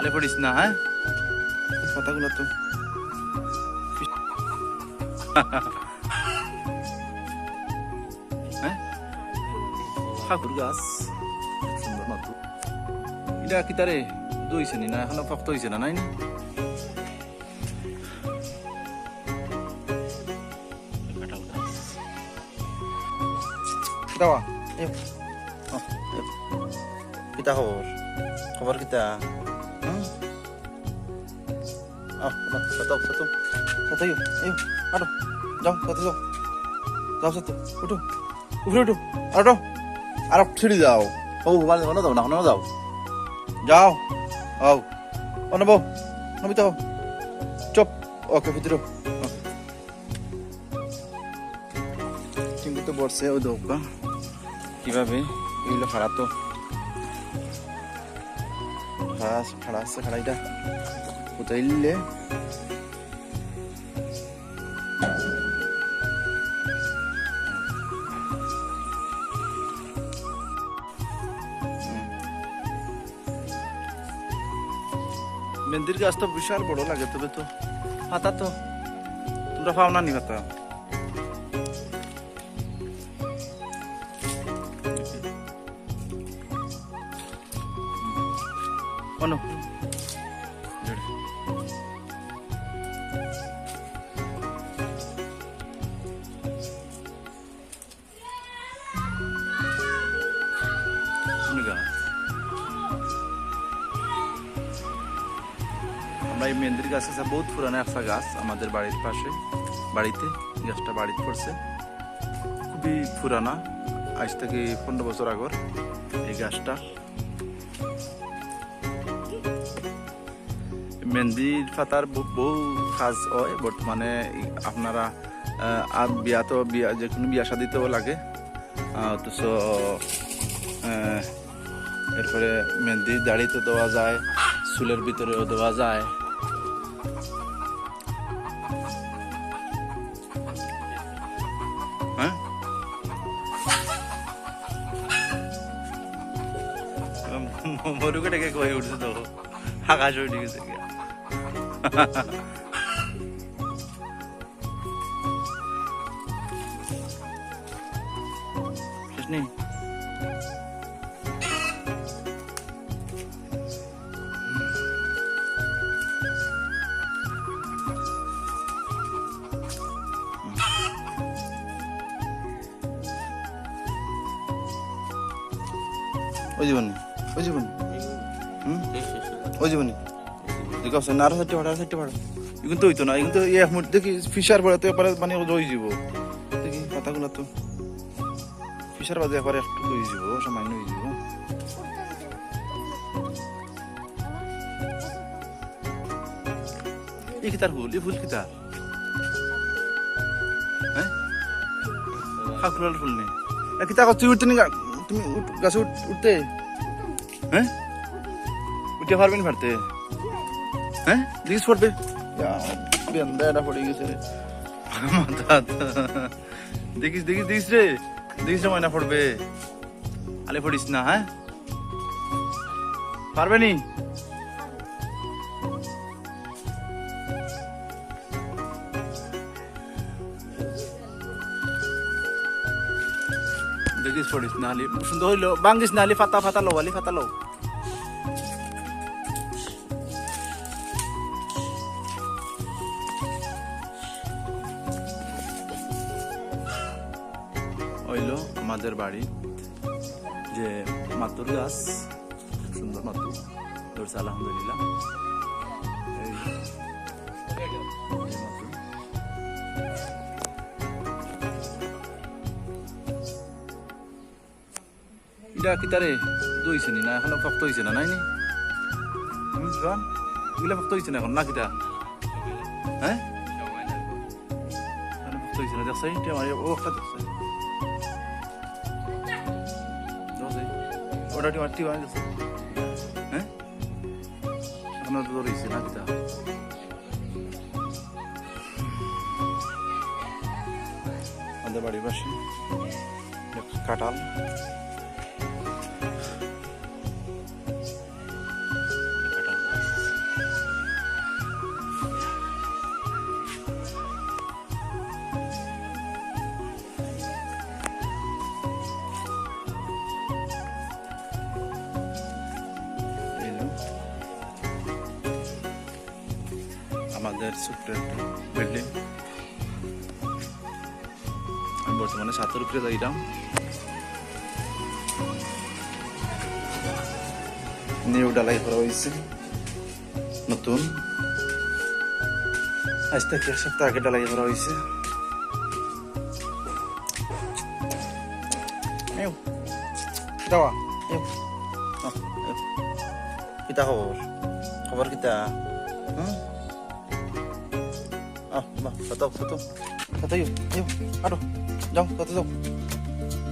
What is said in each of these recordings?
আলে পড়িস না, হ্যাঁ? কথাগুলো তো হ্যাঁ, ঠাকুর গাছ সুন্দর মাত্র। এটা কি তারে দইছে নি না এখনো শক্ত হয়েছে না? নাই দাওয়া কিতা খবর? খবর কিতা? যাও সাথে যাও, যাও সাথে উঠো, উপরে উঠো, আর আর ছিড়ি যাও। ও মানে অন্য যাও না, অন্য যাও, যাও আও অন্য বউ নবিতা হও, চপ ওকে ভিতরে কিন্তু বসে ও দৌকা কিভাবে এগুলো খারাপ তো খাড়া আছে, খাড়াইটা কোথাইলে মেহেন্দির গাছ তো বিশাল বড় লাগে, তবে তো পাতা তো তোমরা পাও না নি পাতা? অন্য আমরা এই মেহেন্দির গাছ আছে, বহুত পুরানো একটা গাছ আমাদের বাড়ির পাশে, বাড়িতে গাছটা বাড়িতে পড়ছে, খুবই পুরানা, আজ থেকে 15 বছর আগর এই গাছটা। মেহেন্দির পাতার বহু কাজ হয় বর্তমানে। আপনারা বিয়া তো বিয়া যে কোনো বিয়া শাদিতেও লাগে, অথচ এরপরে মেহেন্দি দাড়িতে দেওয়া যায়, চুলের ভিতরেও দেওয়া যায়। হ্যাঁ, মরুকেটাকে কয়ে উঠছে তো, আকাশ উঠে গেছে। শেষ নেই। ওই জীবনী, ওই জীবনী, ওই জীবনী দেখো না, আরো সাইডে ভাড়া কিন্তু হইতো না, কিন্তু দেখি ফিশার বাড়াতে পারে, মানে রয়ে যাব দেখি পাতাগুলো তো ফিশার বাজে একবারে একটু হয়ে যাব, সামান্য হয়ে যাব। এই কি তার ফুল? এই ফুল কি তার? হ্যাঁ, ফাকুলার ফুল নেই কি তা? তুই উঠতে নি, তুমি গাছে উঠতে? হ্যাঁ, উঠতে পারবে না? পারতে? হ্যাঁ, দেখিস পড়বে, বেন্দা পড়ে গেছে রে, দেখিস দেখিস দেখিস রে, দেখিস রে ময়না পড়বে, আলে পড়িস না। হ্যাঁ, পারবে নি? দেখিস পড়িস না, আলি সুন্দর হইলো, বাঙ্গিস না, আলি ফাতা লো, আলি ফাতা লো। হইলো আমাদের বাড়ি যে মাতুর গাছ, সুন্দর মাতুর ধরছে আলহামদুলিল্লাহ। এটা কি তারে দইছে নি না এখনো শক্ত হয়েছে না? নাই নি এগুলা শক্ত হয়েছে না এখন না? কিটা হ্যাঁ, শক্ত হয়েছে না, দেখছে আমার ও একটা দেখছে ওটা টিমাটি হয়ে গেছে। হ্যাঁ, এখনো তো ধরেছে না? কিটা আমাদের বাড়ির পাশে কাঁঠাল, আমাদের ছোট্ট একটা বিল্ডিং। আমি বর্তমানে 7 উপরে যাইলাম। নিউ ডালাই করা হয়েছে নতুন, আজ থেকে 1 সপ্তাহ আগে ডালাই করা হয়েছে। দাওয়া কিতা খবর? খবর কিতা? সাতাও সাতো সাতাই আটো যাও সাথে যাও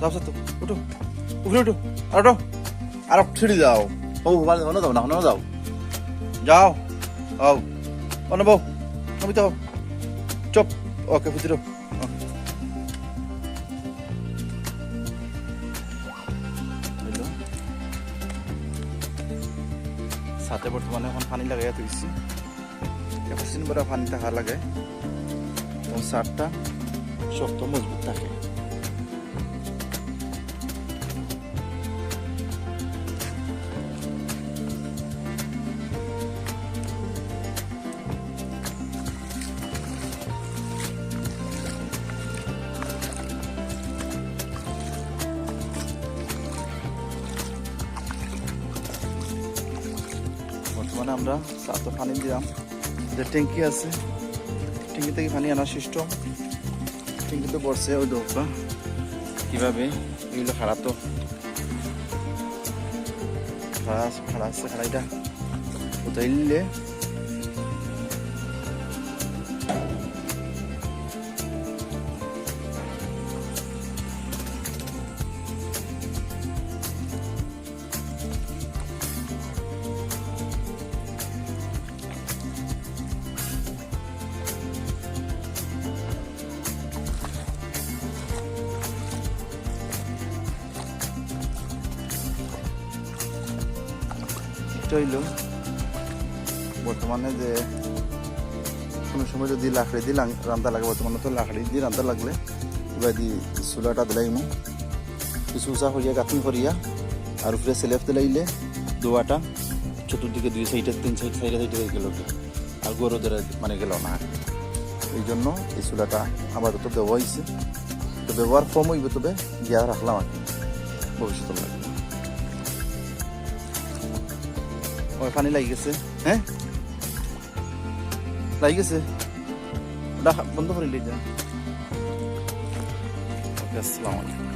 যাও সাতো উঠো উপরে উঠো আটো আর ছিড়ি যাও। ও ভালো হনো যাও না হনো যাও যাও আও অন বউ আমি তো চুপ ওকে ভিতরে সাথে বর্তমানে এখন পানি লাগাইয়া তুইছি কিছুদিন পরে পানি থাকা লাগে এবং সারটা শক্ত মজবুত থাকে। বর্তমানে আমরা সাথে পানি দিলাম, যে ট্যাঙ্কি আছে ট্যাঙ্কি থেকে পানি আনার সিস্টেম। ট্যাঙ্কিতে বসছে ওই ডোকা কিভাবে এগুলো খাড়া তো খাড়া আছে, খাড়াইটা উঠাইলে হইল। বর্তমানে যে কোনো সময় যদি লাকড়ি দিয়ে রান্না লাগে, বর্তমানে তো লাকড়ি দিয়ে রান্না লাগলে এবার দিয়ে চুলাটা দিলাইম কিছু উঁচা করিয়া গাঁথনি করিয়া আর উপরে সেলেফ দিলাইলে দোয়াটা চতুর্দিকে 2 সাইডে 3 সাইডে গেল আর গরু ধরে মানে গেল না। এই জন্য এই চুলাটা আপাতত দেওয়া হয়েছে, তো ব্যবহার কম হইবে, তবে গিয়া রাখলাম আর ভবিষ্যতে লাগবে। ওই পানি লাগি গেছে, হ্যাঁ লাগি গেছে, বন্ধ করে লিয়ে যা। আসসালামু আলাইকুম।